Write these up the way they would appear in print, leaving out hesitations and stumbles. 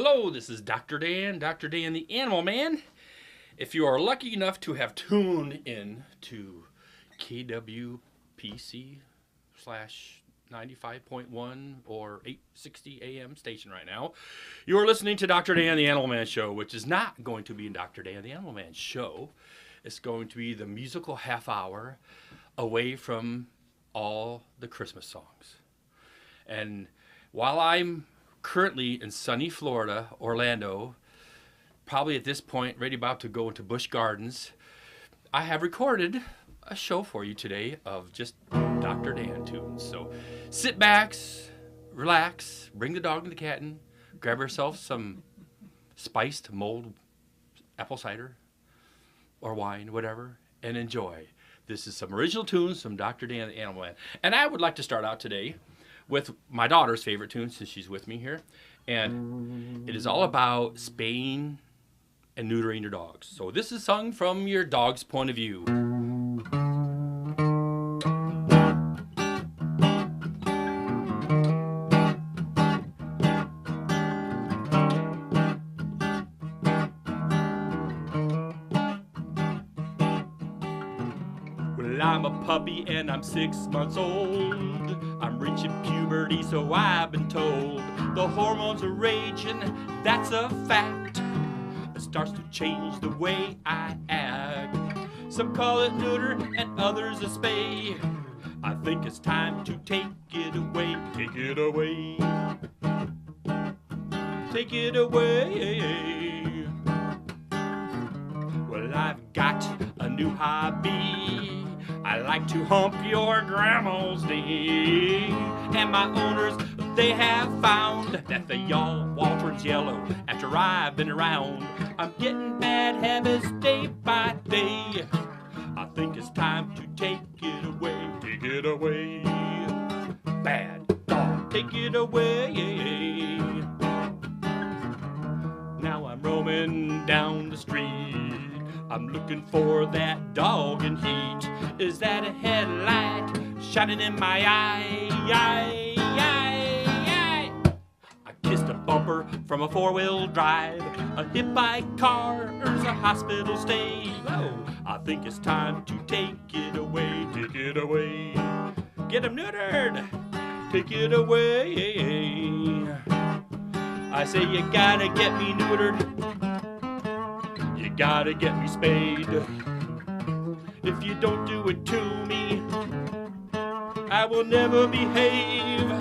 Hello, this is Dr. Dan the Animal Man. If you are lucky enough to have tuned in to KWPC slash 95.1 or 860 AM station right now, you are listening to Dr. Dan the Animal Man Show, which is not going to be Dr. Dan the Animal Man Show. It's going to be the musical half hour away from all the Christmas songs. And while I'm currently in sunny Florida, Orlando, probably at this point ready about to go into Busch Gardens, I have recorded a show for you today of just Dr. Dan tunes. So sit back, relax, bring the dog and the cat in, grab yourself some spiced mulled apple cider or wine, whatever, and enjoy. This is some original tunes from Dr. Dan the Animal Man. And I would like to start out today with my daughter's favorite tune, since she's with me here. And it is all about spaying and neutering your dogs. So this is sung from your dog's point of view. Well, I'm a puppy and I'm 6 months old. I'm reaching puberty, so I've been told. The hormones are raging, that's a fact. It starts to change the way I act. Some call it neuter and others a spay. I think it's time to take it away. Take it away. Take it away. Well, I've got a new hobby. I like to hump your grandma's knee. And my owners, they have found that the wall turns yellow after I've been around. I'm getting bad habits day by day. I think it's time to take it away. Take it away. Bad dog, take it away. Now I'm roaming down the street. I'm looking for that dog in heat. Is that a headlight shining in my eye? I kissed a bumper from a four-wheel drive. A hit by cars, a hospital stay. Oh, I think it's time to take it away. Take it away. Get him neutered. Take it away. I say you gotta get me neutered. You gotta get me spayed. If you don't do it to me, I will never behave.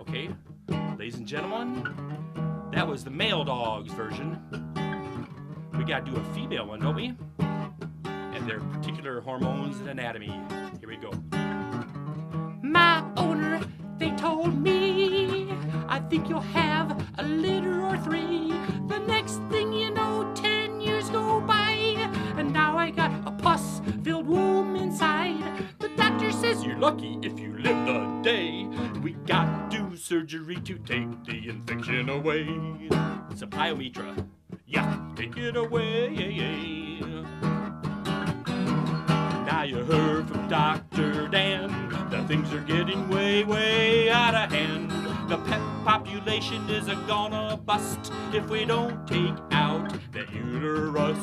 Okay, ladies and gentlemen, that was the male dog's version. We gotta do a female one, don't we? And their particular hormones and anatomy. Here we go. My owner, they told me, I think you'll have a litter or three. The next thing you know, 10 years go by, and now I got a pus-filled womb inside. The doctor says you're lucky if you live the day. We got to do surgery to take the infection away. It's a pyometra. Yeah, take it away. Now you heard from Dr. Dan that things are getting way, way out of hand. The pet population is gonna bust if we don't take out that uterus.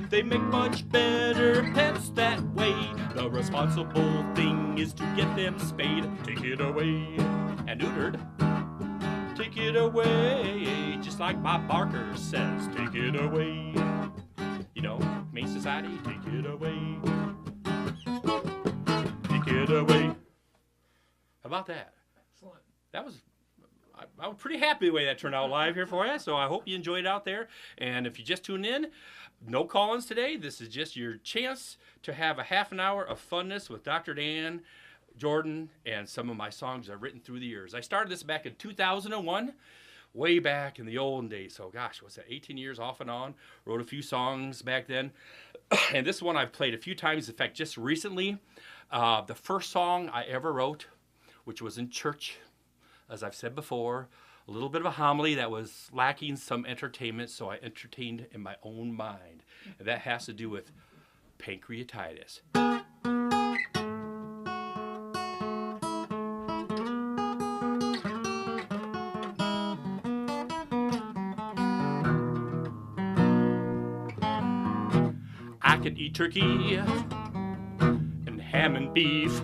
They make much better pets that way. The responsible thing is to get them spayed. Take it away and neutered. Take it away, just like Bob Barker says. Take it away. You know, Maine Society, take it away. Take it away. How about that? Excellent. That was... I'm pretty happy the way that turned out live here for you, so I hope you enjoyed it out there. And if you just tuned in, no call-ins today. This is just your chance to have a half an hour of funness with Dr. Dan, Jordan, and some of my songs I've written through the years. I started this back in 2001, way back in the olden days. So, gosh, what's that, 18 years off and on? Wrote a few songs back then. And this one I've played a few times. In fact, just recently, the first song I ever wrote, which was in church, as I've said before, a little bit of a homily that was lacking some entertainment, so I entertained in my own mind. And that has to do with pancreatitis. can eat turkey and ham and beef.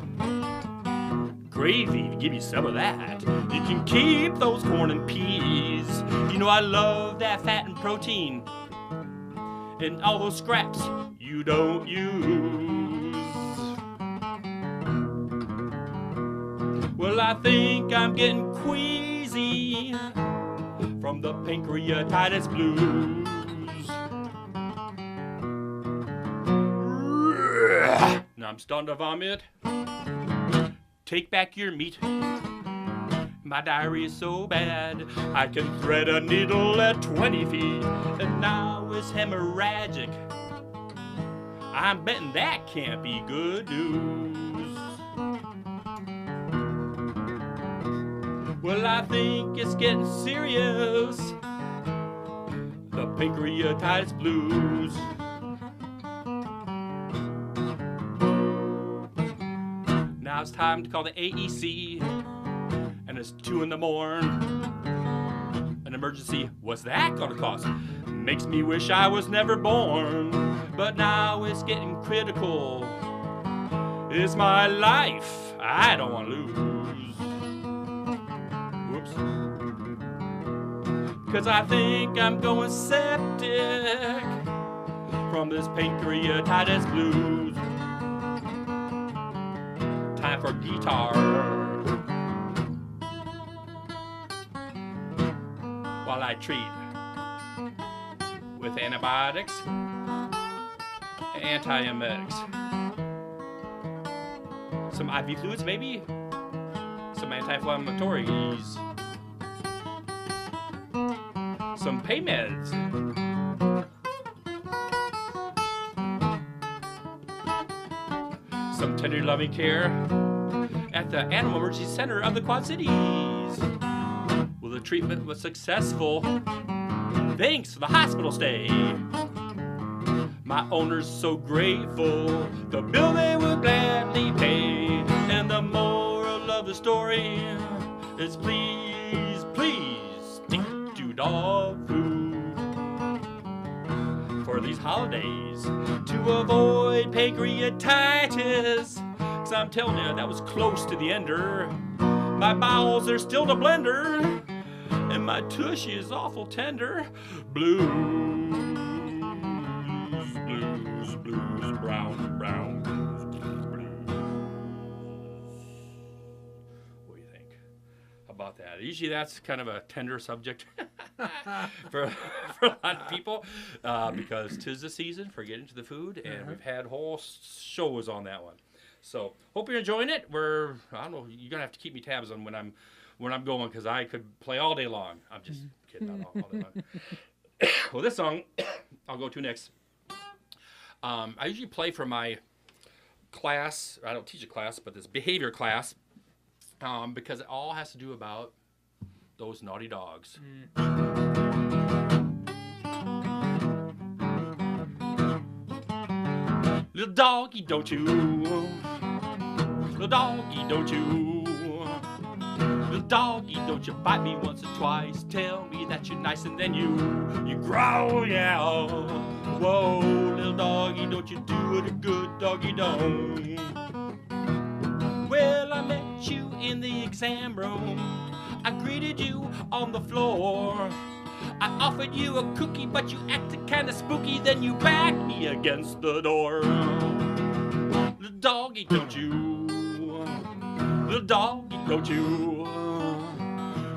Gravy, give me some of that. You can keep those corn and peas. You know I love that fat and protein. And all those scraps you don't use. Well, I think I'm getting queasy from the pancreatitis blues. Now I'm starting to vomit. Take back your meat. My diarrhea is so bad I can thread a needle at 20 feet. And now it's hemorrhagic. I'm betting that can't be good news. Well, I think it's getting serious. The pancreatitis blues. Now it's time to call the AEC, and it's 2 in the morning. An emergency, what's that gonna cost? Makes me wish I was never born, but now it's getting critical. It's my life, I don't want to lose. Whoops. Cause I think I'm going septic from this pancreatitis blues. Time for guitar. While I treat with antibiotics, antiemetics, some IV fluids maybe, some anti-inflammatories, some pain meds, some tender loving care at the Animal Emergency Center of the Quad Cities. Well, the treatment was successful thanks to the hospital stay. My owner's so grateful, the bill they would gladly pay. And the moral of the story is please, please stick to dog food for these holidays to avoid pancreatitis. Cause I'm telling you, that was close to the ender. My bowels are still to blender, and my tushy is awful tender. Blues, blues, blues, brown, brown, blues, blues. What do you think about that? Usually that's kind of a tender subject for a lot of people because 'tis the season for getting to the food, and we've had whole shows on that one. So hope you're enjoying it. I don't know, you're gonna have to keep me tabs on when I'm going, because I could play all day long. I'm just kidding, not all day long. Well, this song I'll go to next. I usually play for my class. I don't teach a class, but this behavior class, because it all has to do about those naughty dogs. Little doggy, don't you? Little doggy, don't you? Little doggy, don't you bite me once or twice. Tell me that you're nice and then you growl, yeah. Whoa, little doggy, don't you do it a good doggy don't. Well, I met you in the exam room. I greeted you on the floor. I offered you a cookie, but you acted kinda spooky. Then you backed me against the door. Little doggy, don't you? Little doggy, don't you?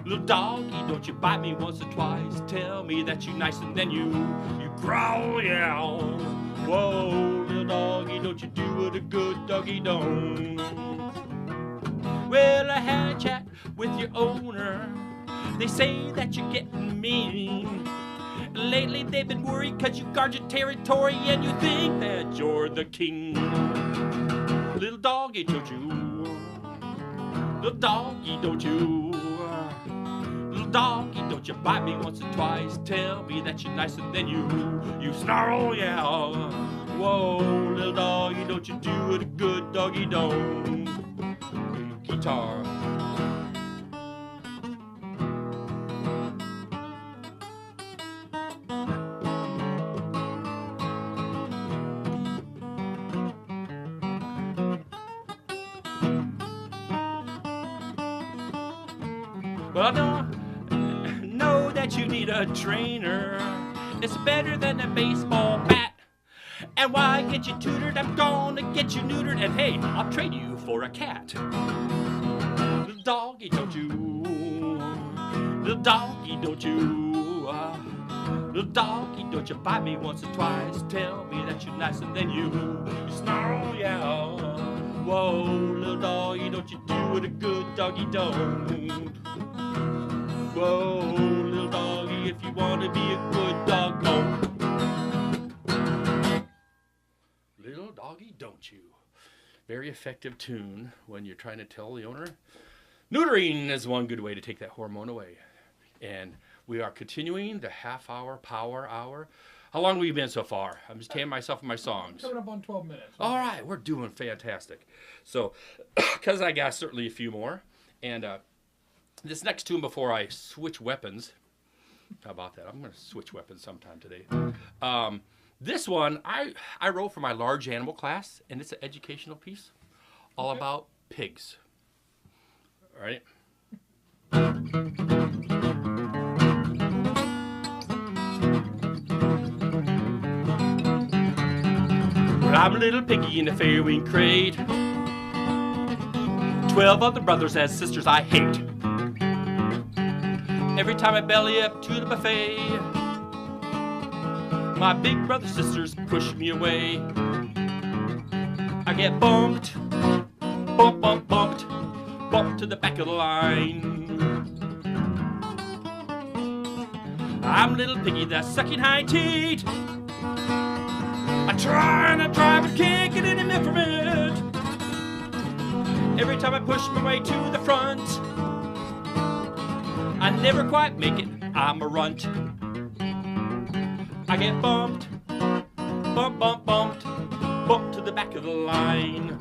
Little doggy, don't you bite me once or twice. Tell me that you're nice and then you growl, yeah. Whoa, little doggy, don't you do it a good doggy don't. Well, I had a chat with your owner. They say that you're getting mean. Lately they've been worried cause you guard your territory and you think that you're the king. Little doggy, don't you? Little doggy, don't you? Little doggy, don't you bite me once or twice. Tell me that you're nice and then you snarl, yeah. Whoa, little doggy, don't you do it a good doggy don't. Guitar. Well, I don't know that you need a trainer. It's better than a baseball bat. And why get you tutored? I'm gonna get you neutered. And hey, I'll trade you for a cat. Little doggy, don't you? Little doggy, don't you? Little doggy, don't you bite me once or twice? Tell me that you're nicer than you snarl, yeah. Whoa, little doggy, don't you do what a good doggy don't. Whoa, little doggy, if you want to be a good dog, don't. Little doggy, don't you? Very effective tune when you're trying to tell the owner. Neutering is one good way to take that hormone away. And we are continuing the half-hour power hour. How long have we been so far? I'm just taming myself in my songs. Coming up on 12 minutes. All right, we're doing fantastic. So, because I got certainly a few more. And this next tune before I switch weapons. How about that? I'm going to switch weapons sometime today. This one, I wrote for my large animal class, and it's an educational piece all about pigs. All right? I'm a little piggy in a fair-wing crate. 12 other brothers and sisters I hate. Every time I belly up to the buffet, my big brother sisters push me away. I get bumped, bumped to the back of the line. I'm a little piggy that's sucking high teat. I try, but can't get any milk from it. Every time I push my way to the front, I never quite make it, I'm a runt. I get bumped to the back of the line.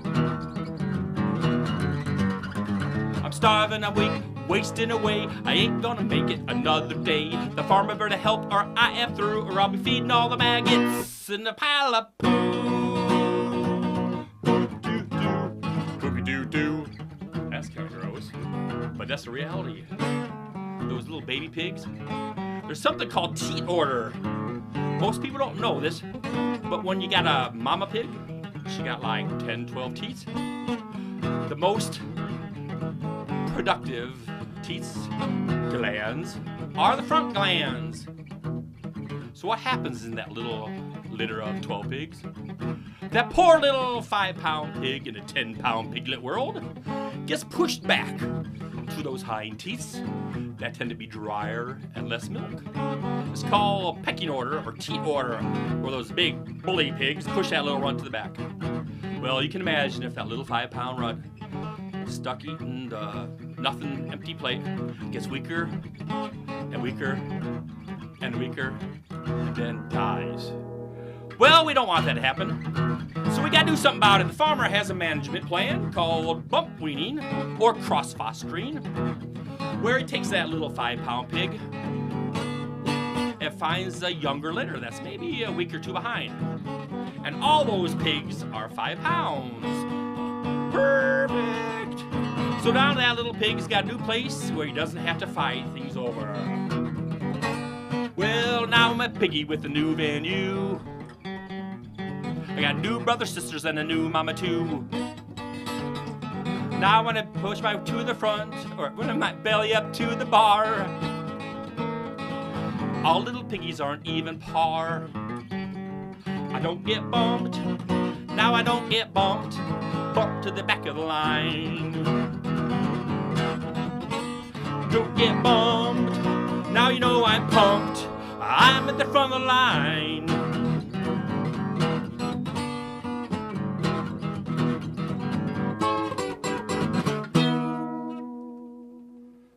I'm starving, I'm weak, wasting away. I ain't gonna make it another day. The farmer better help or I am through, or I'll be feeding all the maggots in a pile of poo. Poopy-doo-doo. That's kind of gross, but that's the reality. Those little baby pigs, there's something called teat order. Most people don't know this, but when you got a mama pig, she got like 10, 12 teats. The most productive teats glands are the front glands. So what happens in that little litter of 12 pigs? That poor little 5-pound pig in a 10-pound piglet world gets pushed back to those hind teats that tend to be drier and less milk. It's called pecking order or teat order, where those big bully pigs push that little runt to the back. Well, you can imagine if that little 5-pound runt stuck eating the nothing empty plate gets weaker and weaker and weaker and then dies. Well, we don't want that to happen, so we gotta do something about it. The farmer has a management plan called bump weaning or cross fostering, where he takes that little 5-pound pig and finds a younger litter that's maybe a week or two behind, and all those pigs are 5 pounds. Perfect. So now that little pig's got a new place where he doesn't have to fight things over. Well, now I'm a piggy with a new venue. I got new brother, sisters, and a new mama too. Now when I push my to the front, or when I might belly up to the bar, all little piggies aren't even par. I don't get bumped. Now I don't get bumped. Bump to the back of the line. Don't get bumped. Now you know I'm pumped. I'm at the front of the line.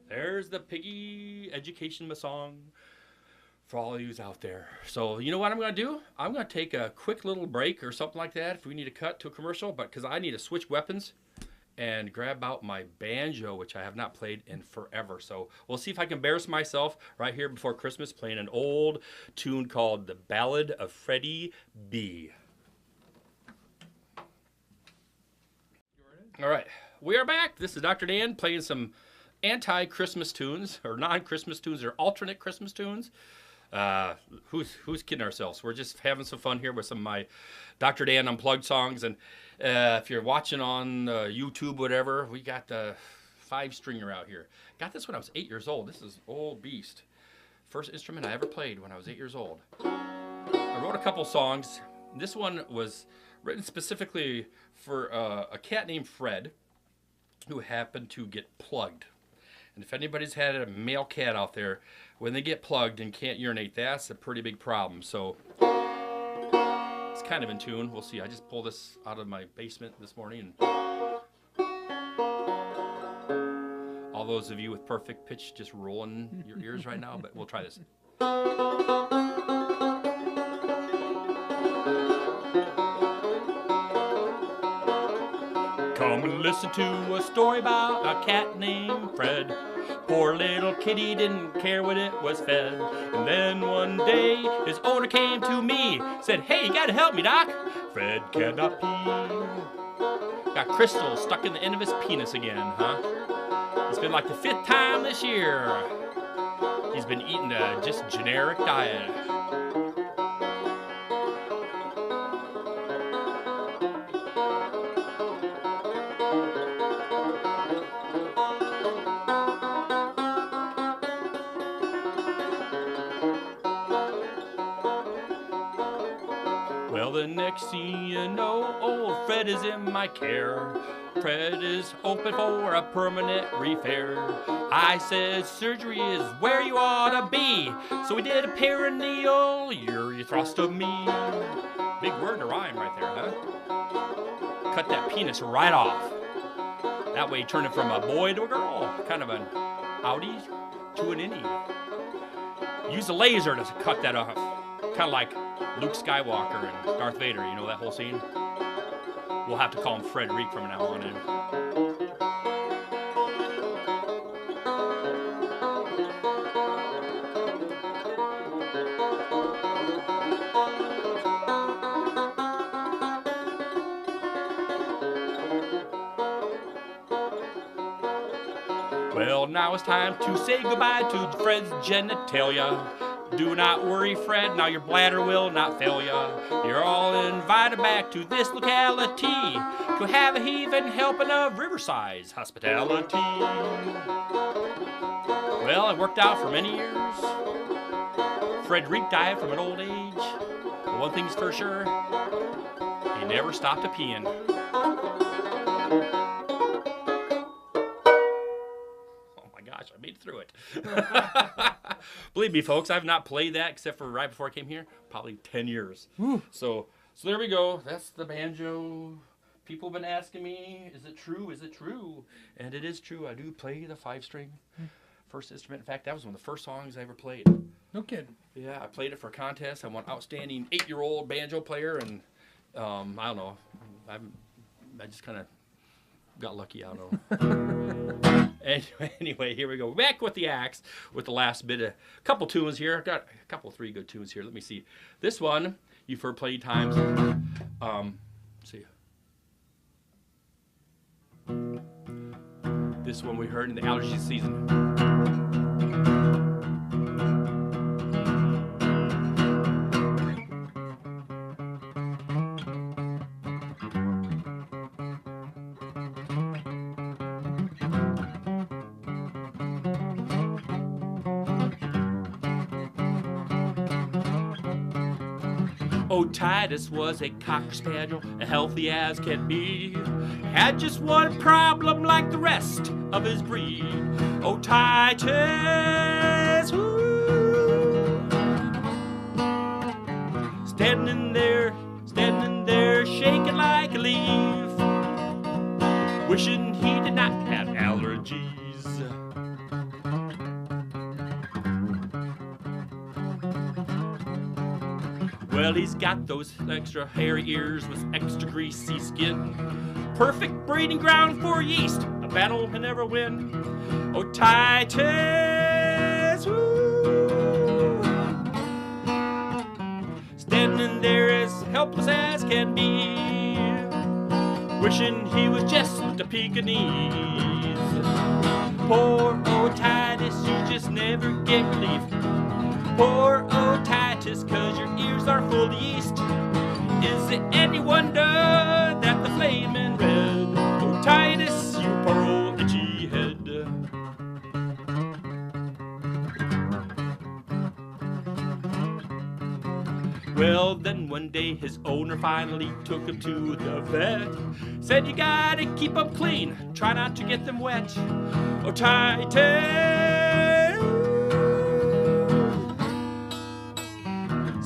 There's the piggy education song for all of you out there. So you know what I'm going to do? I'm going to take a quick little break or something like that if we need to cut to a commercial, but because I need to switch weapons and grab out my banjo, which I have not played in forever. So we'll see if I can embarrass myself right here before Christmas playing an old tune called The Ballad of Freddie B. All right, we are back. This is Dr. Dan playing some anti-Christmas tunes, or non-Christmas tunes, or alternate Christmas tunes. Who's kidding ourselves? We're just having some fun here with some of my Dr. Dan Unplugged songs. And if you're watching on YouTube, whatever, we got the 5-stringer out here. Got this when I was 8 years old. This is old beast. First instrument I ever played when I was 8 years old. I wrote a couple songs. This one was written specifically for a cat named Fred who happened to get plugged. And if anybody's had a male cat out there, when they get plugged and can't urinate, that's a pretty big problem. So it's kind of in tune. We'll see. I just pulled this out of my basement this morning. And all those of you with perfect pitch just rolling your ears right now, but we'll try this. Come and listen to a story about a cat named Fred. Poor little kitty didn't care what it was fed. And then one day his owner came to me, said, "Hey, you gotta help me, Doc. Fred cannot pee." Got crystals stuck in the end of his penis again, huh? It's been like the 5th time this year. He's been eating a just generic diet. Well, the next thing you know, old Fred is in my care. Fred is open for a permanent repair. I said surgery is where you ought to be, so we did a perineal urethrostomy. Big word to rhyme right there, huh? Cut that penis right off. That way, turn it from a boy to a girl. Kind of an outie to an innie. Use a laser to cut that off. Kind of like Luke Skywalker and Darth Vader, you know that whole scene? We'll have to call him Frederic from now on in. Well, now it's time to say goodbye to Fred's genitalia. Do not worry, Fred, now your bladder will not fail ya. You're all invited back to this locality to have a heaving helping of Riverside's hospitality. Well, it worked out for many years. Frederic died from an old age. But one thing's for sure, he never stopped a-peeing. Oh my gosh, I made it through it. Believe me, folks, I've not played that except for right before I came here, probably 10 years. So there we go. That's the banjo. People have been asking me, is it true? Is it true? And it is true. I do play the 5-string first instrument. In fact, that was one of the first songs I ever played. No kidding. Yeah, I played it for a contest. I won outstanding 8-year-old banjo player, and I don't know. I just kind of got lucky. I don't know. Anyway, here we go. Back with the axe with the last bit of couple tunes here. I've got a couple, 3 good tunes here. Let me see. This one you've heard plenty times. Let's see. This one we heard in the allergy season. Titus was a cocker spaniel, healthy as can be. Had just one problem like the rest of his breed. Oh, Titus, ooh. Standing there, shaking like a leaf, wishing he did not have allergies. Well, he's got those extra hairy ears with extra greasy skin. Perfect breeding ground for yeast, a battle he'll never win. Oh, Titus, woo. Standing there as helpless as can be, wishing he was just a Pekingese. Poor old Titus, you just never get relief. Poor old Titus, 'cause your ears are full of yeast. Is it any wonder that the flaming red? Oh Titus, you poor old itchy head. Well, then one day his owner finally took him to the vet. Said you gotta keep them clean, try not to get them wet. Oh Titus,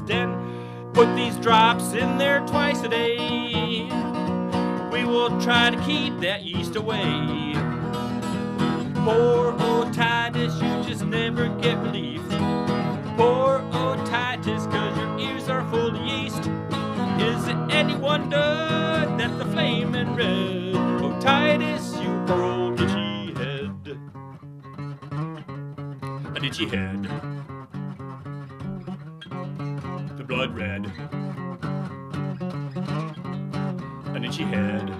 then put these drops in there twice a day. We will try to keep that yeast away. Poor old Titus, you just never get relief. Poor old Titus, 'cause your ears are full of yeast. Is it any wonder that the flaming red? Oh Titus, you poor old itchy head. An itchy head. The blood red. An itchy head.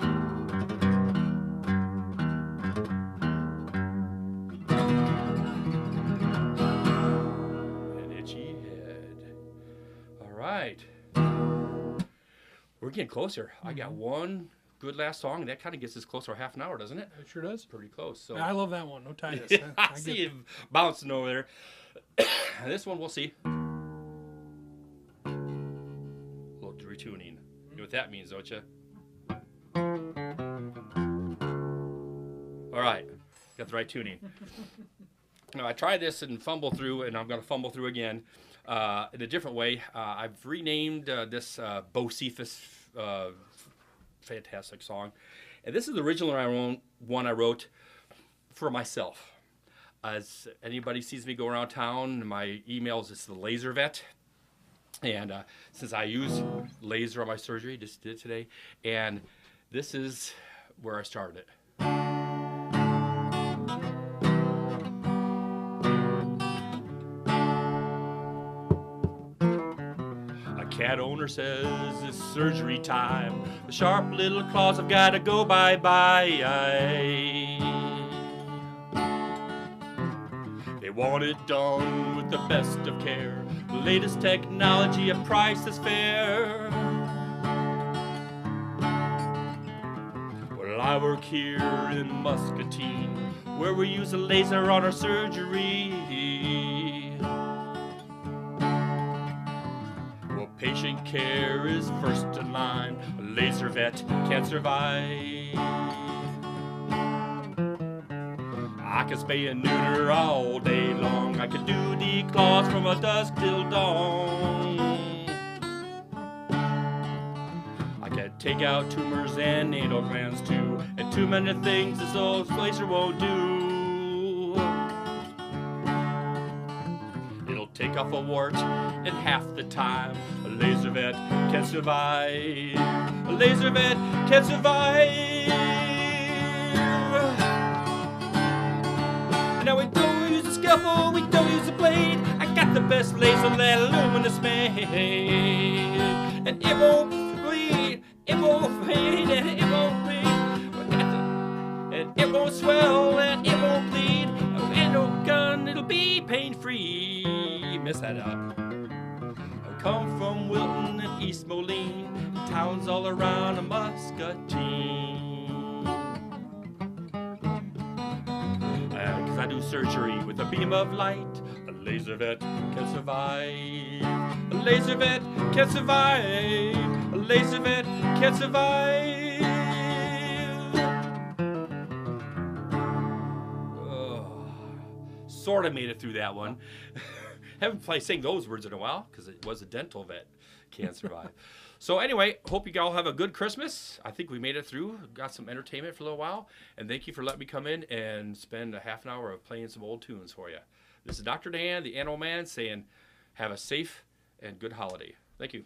Right. We're getting closer. I got one good last song, and that kind of gets us closer half an hour, doesn't it? It sure does. Pretty close. So I love that one. No Titus. I see you bouncing over there. This one we'll see. A little retuning. You know what that means, don't you? All right. Got the right tuning. Now, I tried this and fumble through, and I'm going to fumble through again. In a different way. I've renamed this Bocephus fantastic song. And this is the original one I wrote for myself. As anybody sees me go around town, my emails is the Laser Vet. And since I use laser on my surgery, just did it today. And this is where I started it. Cat owner says it's surgery time. The sharp little claws have got to go bye-bye. They want it done with the best of care. The latest technology, a price that's fair. Well, I work here in Muscatine, where we use a laser on our surgery. Patient care is first in line. A laser vet can't survive. I can spay and neuter all day long. I can do declaws from a dusk till dawn. I can take out tumors and anal glands too. And too many things this old laser won't do. Take off a wart in half the time. A laser vet can survive. A laser vet can survive. Now we don't use a scalpel, we don't use a blade. I got the best laser that luminous made. And it won't bleed, it won't fade, and it won't bleed. And it won't swell, and it won't bleed. And no gun, it'll be pain-free. Miss that out. I come from Wilton and East Moline, towns all around a Muscatine. Cause I do surgery with a beam of light. A laser vet can survive. A laser vet can survive. A laser vet can survive. Sort of made it through that one. Haven't played sing those words in a while because it was a dental vet. Can't survive. So anyway, hope you all have a good Christmas. I think we made it through. Got some entertainment for a little while. And thank you for letting me come in and spend a half an hour of playing some old tunes for you. This is Dr. Dan, the Animal Man, saying have a safe and good holiday. Thank you.